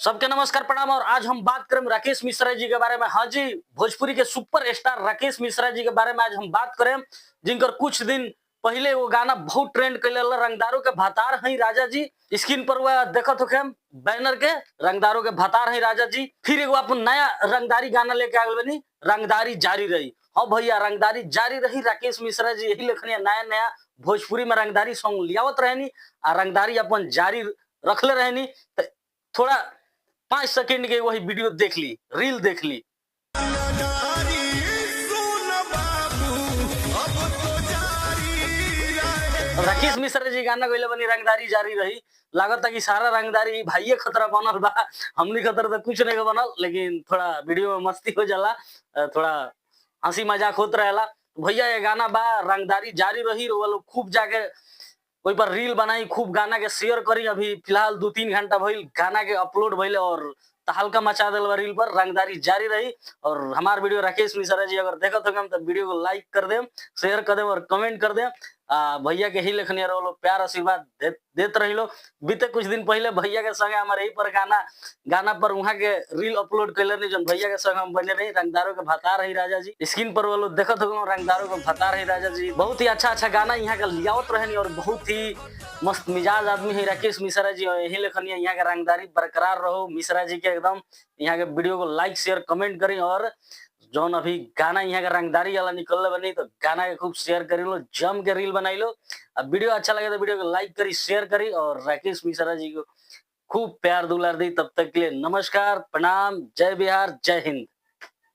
सबके नमस्कार प्रणाम। और आज हम बात करें राकेश मिश्रा जी के बारे में। हाँ जी, भोजपुरी के सुपर स्टार राकेश मिश्रा जी के बारे में आज हम बात करें, जिनकर कुछ दिन पहले वो गाना बहुत ट्रेंड कर रंगदारों के भतार हई राजा जी। स्क्रीन पर वह देखत हो बैनर के रंगदारों के भतार हई राजा जी। फिर एगो अपन नया रंगदारी गाना लेके आ गए बनी, रंगदारी जारी रही। हाँ भैया, रंगदारी जारी रही। राकेश मिश्रा जी यही लेखनी नया नया भोजपुरी में रंगदारी सॉन्ग लियावत रहनी आ रंगदारी अपन जारी रखले रहनी। थोड़ा 5 सेकंड के वही वीडियो देख ली, रील देख ली। राकेश मिश्रा जी गाना गईले बनी रंगदारी जारी रही। लागत कि सारा रंगदारी भाइये खतरा बनल बा, हमनी खतरा तो कुछ नहीं बनल, लेकिन थोड़ा वीडियो में मस्ती हो जाला, थोड़ा हंसी मजाक होत रहेला। भैया ये गाना बा रंगदारी जारी रही। वो लोग खूब जाके वही पर रील बनाई, खूब गाना के शेयर करी। अभी फिलहाल 2-3 घंटा भइल गाना के अपलोड भइले और तहलका मचा दिल रील पर। रंगदारी जारी रही। और हमार वीडियो राकेश मिश्रा जी अगर देखत हो तो वीडियो को लाइक कर देम, शेयर कर देम और कमेंट कर देम। भैया के ही लेखनी रहो, प्यार आशीर्वाद देते रही लो। बीते कुछ दिन पहले भैया के संगे हमारे यही पर गाना पर वहाँ के रील अपलोड कैले रही, जो भैया के संग हम बने रही। रंगदारों के भतार रही राजा जी। स्क्रीन पर वो लोग देखत हो, रंगदारों के भतार रही राजा जी। बहुत ही अच्छा गाना यहाँ का लियावत रहनी और बहुत ही मस्त मिजाज आदमी है राकेश मिश्रा जी। और यही लेखनी यहाँ का रंगदारी बरकरार रहो मिश्रा जी के एकदम। यहाँ के वीडियो को लाइक शेयर कमेंट करी और जौन अभी गाना यहाँ का रंगदारी वाला निकल बनी तो गाना के खूब शेयर करी लो, जम के रील बनाई लो। अब वीडियो अच्छा लगे तो वीडियो को लाइक करी, शेयर करी और राकेश मिश्रा जी को खूब प्यार दुलार दी। तब तक के लिए नमस्कार प्रणाम, जय बिहार, जय हिंद।